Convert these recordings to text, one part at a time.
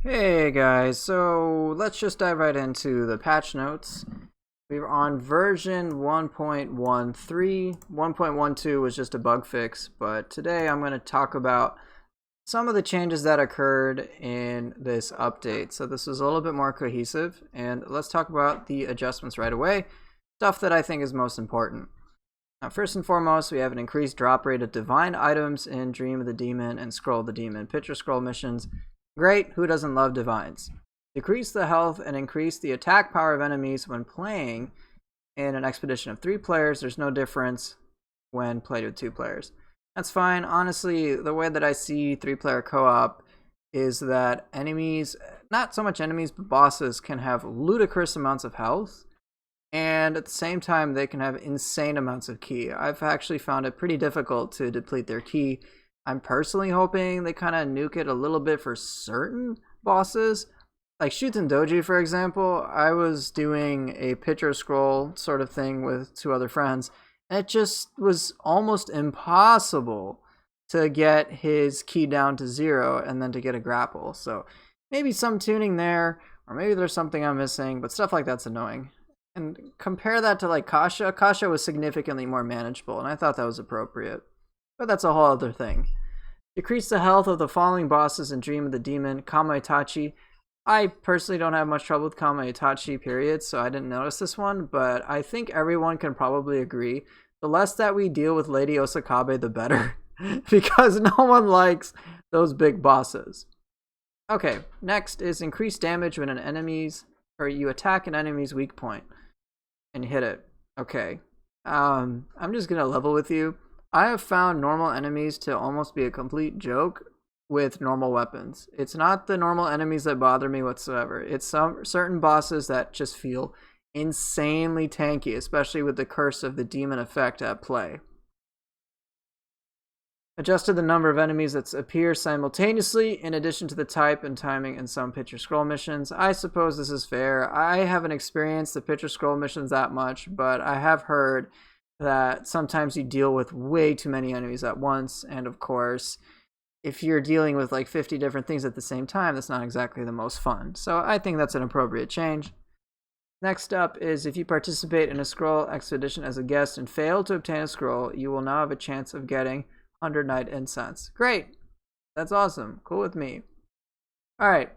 Hey guys, so let's just dive right into the patch notes. We're on version 1.13. 1.12 was just a bug fix, but today I'm going to talk about some of the changes that occurred in this update. So this is a little bit more cohesive, and let's talk about the adjustments right away. Stuff that I think is most important. Now, first and foremost, we have an increased drop rate of divine items in Dream of the Demon and Scroll of the Demon picture scroll missions. Great, who doesn't love divines? Decrease the health and increase the attack power of enemies when playing in an expedition of 3 players. There's no difference when played with 2 players. That's fine. Honestly, the way that I see 3-player co-op is that enemies, not so much enemies, but bosses can have ludicrous amounts of health, and at the same time they can have insane amounts of ki. I've actually found it pretty difficult to deplete their ki. I'm personally hoping they kind of nuke it a little bit for certain bosses. Like Shuten Doji, for example, I was doing a picture scroll sort of thing with 2 other friends, and it just was almost impossible to get his ki down to 0 and then to get a grapple. So maybe some tuning there, or maybe there's something I'm missing, but stuff like that's annoying. And compare that to like Kasha. Kasha was significantly more manageable, and I thought that was appropriate. But that's a whole other thing. Decrease the health of the following bosses in Dream of the Demon. Kama Itachi. I personally don't have much trouble with Kama Itachi, period, so I didn't notice this one, but I think everyone can probably agree. The less that we deal with Lady Osakabe, the better, because no one likes those big bosses. Okay, next is increased damage when you attack an enemy's weak point and hit it. Okay, I'm just gonna level with you. I have found normal enemies to almost be a complete joke with normal weapons. It's not the normal enemies that bother me whatsoever. It's some certain bosses that just feel insanely tanky, especially with the Curse of the Demon effect at play. Adjusted the number of enemies that appear simultaneously in addition to the type and timing in some picture scroll missions. I suppose this is fair. I haven't experienced the picture scroll missions that much, but I have heard that sometimes you deal with way too many enemies at once, and of course, if you're dealing with like 50 different things at the same time, that's not exactly the most fun. So I think that's an appropriate change. Next up is if you participate in a scroll expedition as a guest and fail to obtain a scroll, you will now have a chance of getting 100 Night Incense. Great. That's awesome. Cool with me. Alright,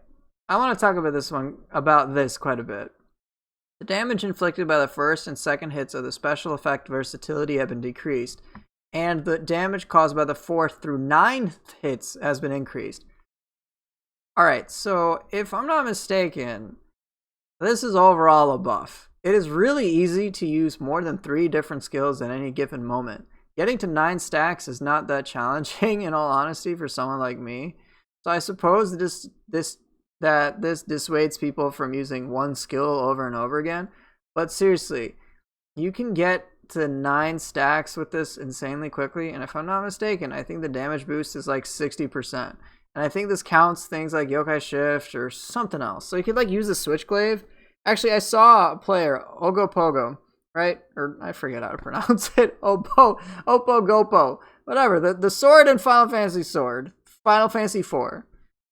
I want to talk about this quite a bit. The damage inflicted by the first and second hits of the special effect versatility have been decreased, and the damage caused by the 4th through 9th hits has been increased. Alright, so if I'm not mistaken, this is overall a buff. It is really easy to use more than 3 different skills at any given moment. Getting to 9 stacks is not that challenging, in all honesty, for someone like me. So I suppose this dissuades people from using one skill over and over again. But seriously, you can get to 9 stacks with this insanely quickly, and if I'm not mistaken, I think the damage boost is like 60%. And I think this counts things like Yokai Shift or something else. So you could like use the Switchglaive. Actually, I saw a player, Ogopogo, right? Or I forget how to pronounce it. Opogopo. Whatever. The sword in Final Fantasy Sword. Final Fantasy 4.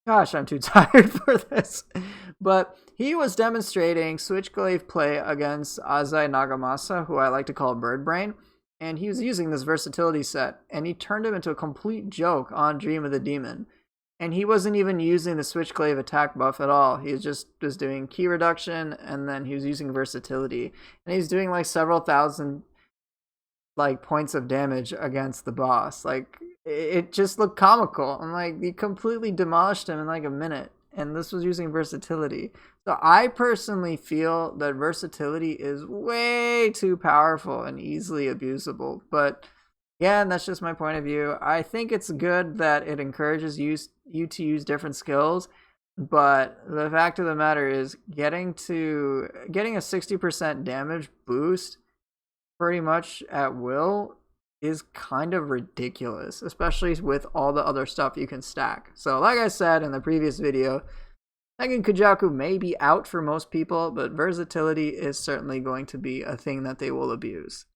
Gosh, I'm too tired for this. But he was demonstrating Switchglaive play against Azai Nagamasa, who I like to call Bird Brain. And he was using this versatility set, and he turned him into a complete joke on Dream of the Demon. And he wasn't even using the Switchglaive attack buff at all. He was doing ki reduction, and then he was using versatility. And he's doing like several thousand like points of damage against the boss. Like, it just looked comical. And like, he completely demolished him in like a minute. And this was using versatility. So I personally feel that versatility is way too powerful and easily abusable. But yeah, and that's just my point of view. I think it's good that it encourages you to use different skills, but the fact of the matter is getting a 60% damage boost pretty much at will is kind of ridiculous, especially with all the other stuff you can stack. So like I said in the previous video, Tengen Kujaku may be out for most people, but versatility is certainly going to be a thing that they will abuse.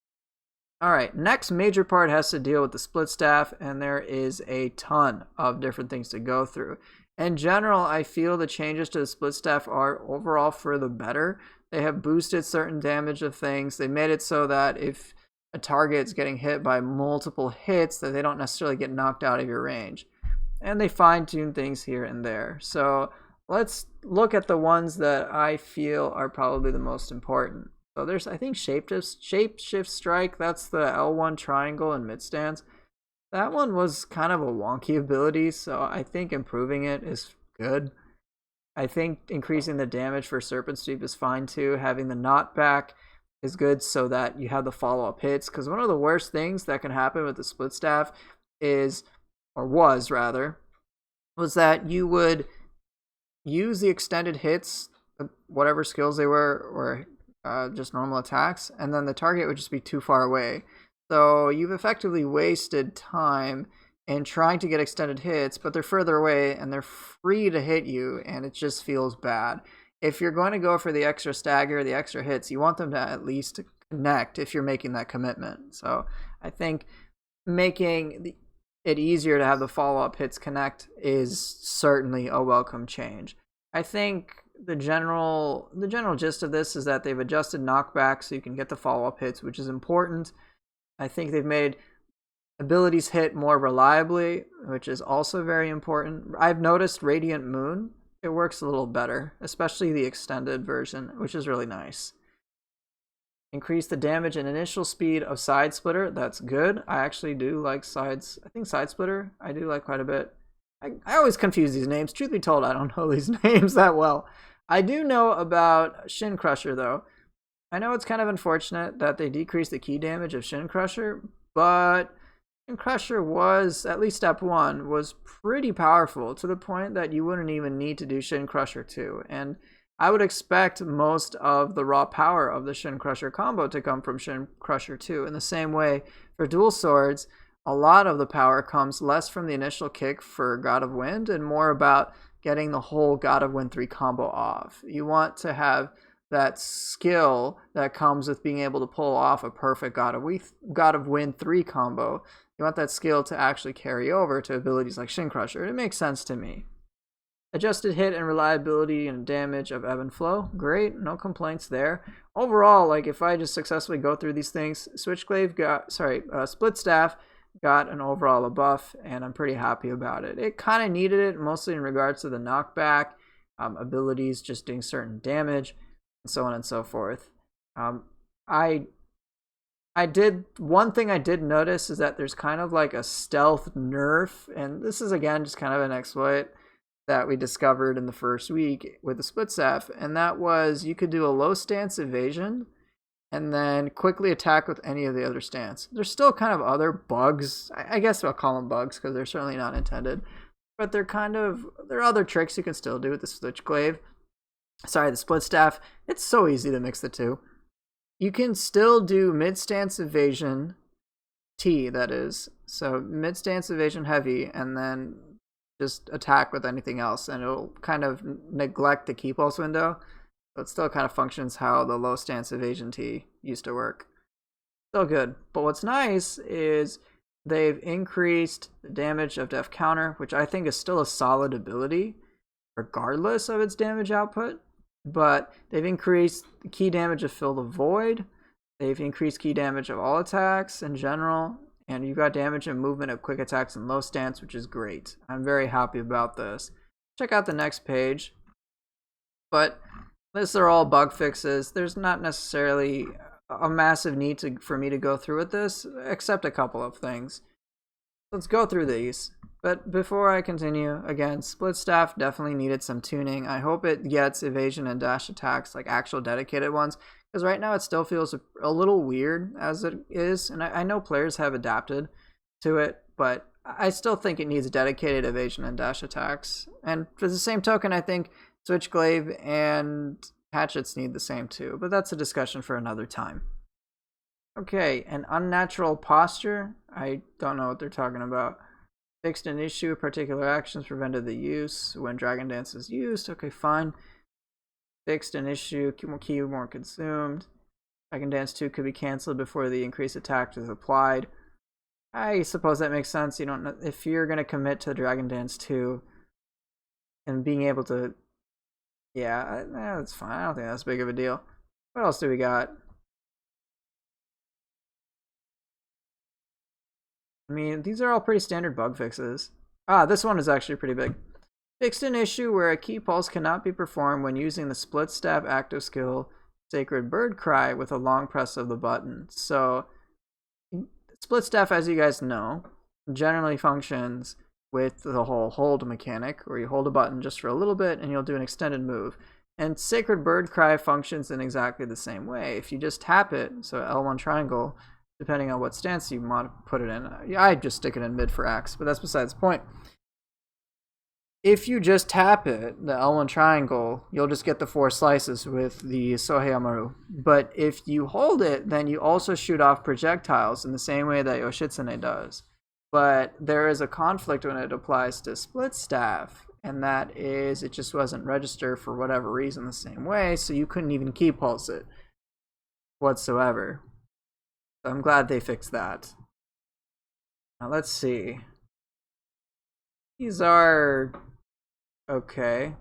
Alright, next major part has to deal with the Splitstaff, and there is a ton of different things to go through. In general, I feel the changes to the Splitstaff are overall for the better. They have boosted certain damage of things. They made it so that if a target's getting hit by multiple hits, that they don't necessarily get knocked out of your range. And they fine-tune things here and there. So let's look at the ones that I feel are probably the most important. So there's, I think, Shapeshift Strike. That's the L1 triangle in mid stance. That one was kind of a wonky ability, so I think improving it is good. I think increasing the damage for Serpent Sweep is fine too. Having the knockback is good so that you have the follow-up hits. Because one of the worst things that can happen with the Splitstaff is, or was rather, was that you would use the extended hits, whatever skills they were, or just normal attacks, and then the target would just be too far away. So you've effectively wasted time in trying to get extended hits, but they're further away and they're free to hit you, and it just feels bad. If you're going to go for the extra stagger, the extra hits, you want them to at least connect if you're making that commitment. So I think making it easier to have the follow-up hits connect is certainly a welcome change. I think the general gist of this is that they've adjusted knockback so you can get the follow-up hits, which is important. I think they've made abilities hit more reliably, which is also very important. I've noticed Radiant Moon, it works a little better, especially the extended version, which is really nice. Increase the damage and initial speed of Side Splitter. That's good. I actually do like sides. I think Side Splitter I do like quite a bit. I always confuse these names. Truth be told, I don't know these names that well. I do know about Shin Crusher though. I know it's kind of unfortunate that they decreased the key damage of Shin Crusher, but Shin Crusher was, at least step 1, was pretty powerful to the point that you wouldn't even need to do Shin Crusher 2. And I would expect most of the raw power of the Shin Crusher combo to come from Shin Crusher 2. In the same way, for dual swords, a lot of the power comes less from the initial kick for God of Wind and more about getting the whole God of Wind 3 combo off. You want to have that skill that comes with being able to pull off a perfect God of Wind 3 combo. You want that skill to actually carry over to abilities like Shin Crusher. It makes sense to me. Adjusted hit and reliability and damage of Ebb and Flow. Great, no complaints there. Overall, like if I just successfully go through these things, Splitstaff got an overall buff, and I'm pretty happy about it. It kind of needed it, mostly in regards to the knockback, abilities just doing certain damage, and so on and so forth. I did, one thing I did notice is that there's kind of like a stealth nerf, and this is again just kind of an exploit that we discovered in the first week with the Splitstaff, and that was you could do a low stance evasion and then quickly attack with any of the other stance. There's still kind of other bugs. I guess I'll call them bugs because they're certainly not intended. But there are other tricks you can still do with the Splitstaff. It's so easy to mix the two. You can still do mid-stance evasion T, that is. So mid-stance evasion heavy, and then just attack with anything else, and it'll kind of neglect the key pulse window. So it still kind of functions how the low stance evasion T used to work. Still good. But what's nice is they've increased the damage of Def Counter, which I think is still a solid ability, regardless of its damage output. But they've increased the key damage of Fill the Void. They've increased key damage of all attacks in general. And you've got damage and movement of quick attacks and low stance, which is great. I'm very happy about this. Check out the next page. But these are all bug fixes. There's not necessarily a massive need for me to go through with this, except a couple of things. Let's go through these. But before I continue, again, Splitstaff definitely needed some tuning. I hope it gets evasion and dash attacks, like actual dedicated ones, because right now it still feels a little weird as it is, and I know players have adapted to it, but I still think it needs dedicated evasion and dash attacks. And for the same token, I think Switchglaive and Hatchets need the same too, but that's a discussion for another time. Okay, an unnatural posture. I don't know what they're talking about. Fixed an issue, particular actions prevented the use when Dragon Dance is used. Okay, fine. Fixed an issue, key more consumed. Dragon Dance 2 could be cancelled before the increased attack is applied. I suppose that makes sense. You don't know if you're going to commit to Dragon Dance 2. and being able to, yeah, that's fine. I don't think that's big of a deal. What else do we got? I mean, these are all pretty standard bug fixes. Ah, this one is actually pretty big. Fixed an issue where a key pulse cannot be performed when using the Splitstaff active skill Sacred Bird Cry with a long press of the button. So, Splitstaff, as you guys know, generally functions with the whole hold mechanic, where you hold a button just for a little bit and you'll do an extended move. And Sacred Bird Cry functions in exactly the same way. If you just tap it, so L1 triangle, depending on what stance you want to put it in. I just stick it in mid for axe, but that's besides the point. If you just tap it, the L1 triangle, you'll just get the 4 slices with the Sohei Amaru. But if you hold it, then you also shoot off projectiles in the same way that Yoshitsune does. But there is a conflict when it applies to Splitstaff, and that is it just wasn't registered for whatever reason the same way, so you couldn't even key pulse it whatsoever. So I'm glad they fixed that. Now let's see. These are okay.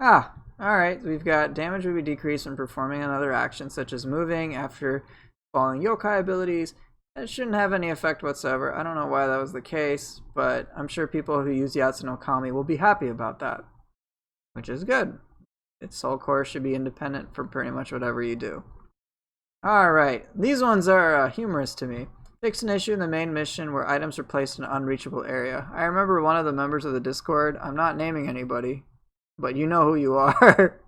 Alright. We've got damage will be decreased when performing another action, such as moving after falling yokai abilities. That shouldn't have any effect whatsoever. I don't know why that was the case, but I'm sure people who use Yatsu no Kami will be happy about that, which is good. Its soul core should be independent from pretty much whatever you do. Alright, these ones are humorous to me. Fix an issue in the main mission where items are placed in an unreachable area. I remember one of the members of the Discord, I'm not naming anybody, but you know who you are,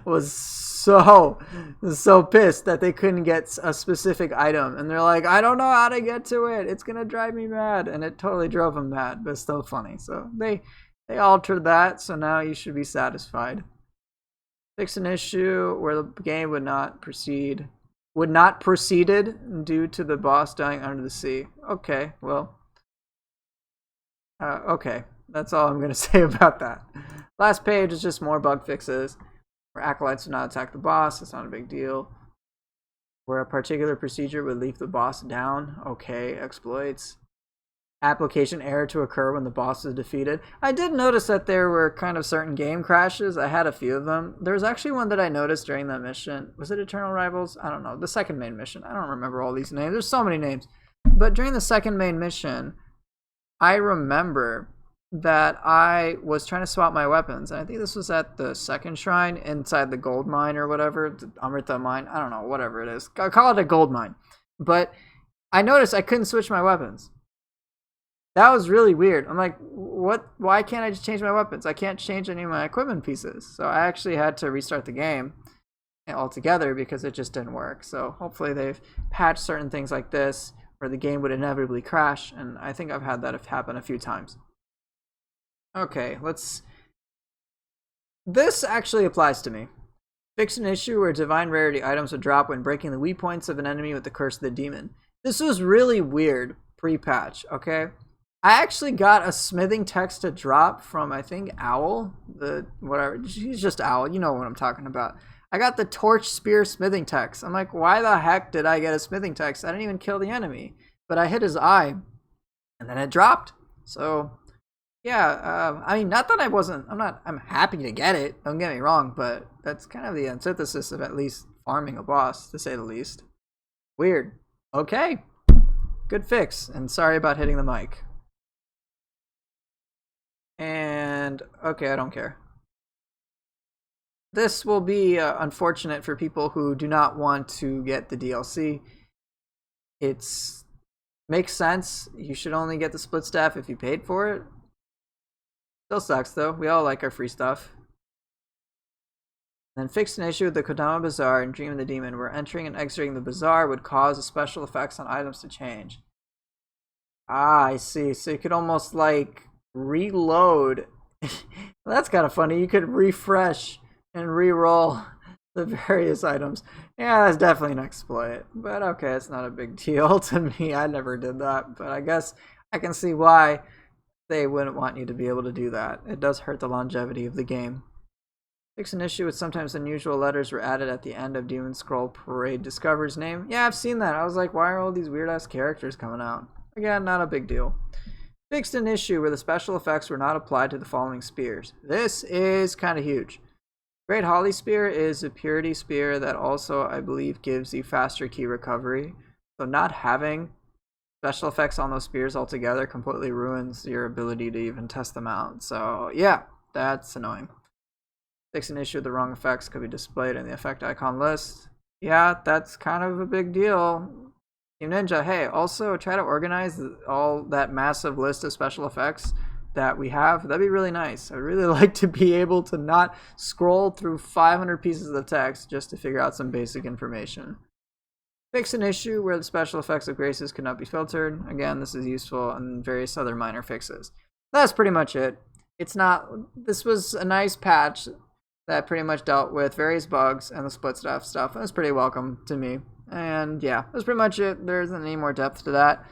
was so pissed that they couldn't get a specific item. And they're like, I don't know how to get to it. It's going to drive me mad. And it totally drove them mad, but it's still funny. So they altered that, so now you should be satisfied. Fix an issue where the game would not proceeded due to the boss dying under the sea. Okay, well. Okay, that's all I'm going to say about that. Last page is just more bug fixes. Where acolytes do not attack the boss, it's not a big deal. Where a particular procedure would leave the boss down. Okay, exploits. Application error to occur when the boss is defeated. I did notice that there were kind of certain game crashes. I had a few of them. There was actually one that I noticed during that mission. Was it Eternal Rivals? I don't know. The second main mission. I don't remember all these names. There's so many names. But during the second main mission, I remember that I was trying to swap my weapons. And I think this was at the second shrine inside the gold mine or whatever. The Amrita mine. I don't know. Whatever it is. I call it a gold mine. But I noticed I couldn't switch my weapons. That was really weird. I'm like, what? Why can't I just change my weapons? I can't change any of my equipment pieces. So I actually had to restart the game altogether because it just didn't work. So hopefully they've patched certain things like this where the game would inevitably crash. And I think I've had that happen a few times. Okay, this actually applies to me. Fix an issue where divine rarity items would drop when breaking the weak points of an enemy with the Curse of the Demon. This was really weird pre-patch, okay? I actually got a smithing text to drop from, I think, Owl. He's just Owl. You know what I'm talking about. I got the Torch Spear smithing text. I'm like, why the heck did I get a smithing text? I didn't even kill the enemy. But I hit his eye, and then it dropped. So, yeah. I mean, not that I'm happy to get it. Don't get me wrong. But that's kind of the antithesis of at least farming a boss, to say the least. Weird. Okay. Good fix. And sorry about hitting the mic. And, okay, I don't care. This will be unfortunate for people who do not want to get the DLC. It's makes sense. You should only get the Splitstaff if you paid for it. Still sucks, though. We all like our free stuff. Then fix an issue with the Kodama Bazaar and Dream of the Demon, where entering and exiting the bazaar would cause the special effects on items to change. Ah, I see. So you could almost, like, reload. Well, that's kind of funny. You could refresh and re-roll the various items. Yeah, that's definitely an exploit. But okay, it's not a big deal to me. I never did that. But I guess I can see why they wouldn't want you to be able to do that. It does hurt the longevity of the game. Fix an issue with sometimes unusual letters were added at the end of Demon Scroll Parade Discover's name. Yeah, I've seen that. I was like, why are all these weird-ass characters coming out? Again, not a big deal. Fixed an issue where the special effects were not applied to the following spears. This is kind of huge. Great Holly Spear is a purity spear that also, I believe, gives you faster key recovery. So not having special effects on those spears altogether completely ruins your ability to even test them out. So yeah, that's annoying. Fix an issue with the wrong effects could be displayed in the effect icon list. Yeah, that's kind of a big deal. Team Ninja, hey, also try to organize all that massive list of special effects that we have. That'd be really nice. I'd really like to be able to not scroll through 500 pieces of text just to figure out some basic information. Fix an issue where the special effects of graces could not be filtered. Again, this is useful, and various other minor fixes. That's pretty much it. This was a nice patch that pretty much dealt with various bugs and the Splitstaff stuff. It was pretty welcome to me. And yeah, that's pretty much it. There isn't any more depth to that.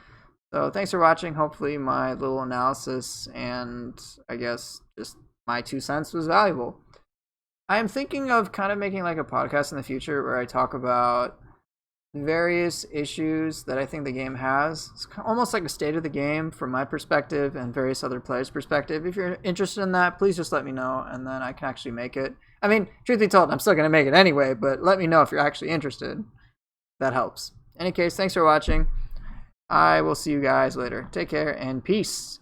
So thanks for watching. Hopefully my little analysis and I guess just my 2 cents was valuable. I am thinking of kind of making like a podcast in the future where I talk about various issues that I think the game has. It's almost like a state of the game from my perspective and various other players' perspective. If you're interested in that, please just let me know and then I can actually make it. I mean, truth be told, I'm still going to make it anyway, but let me know if you're actually interested. That helps. In any case, thanks for watching. I will see you guys later. Take care and peace.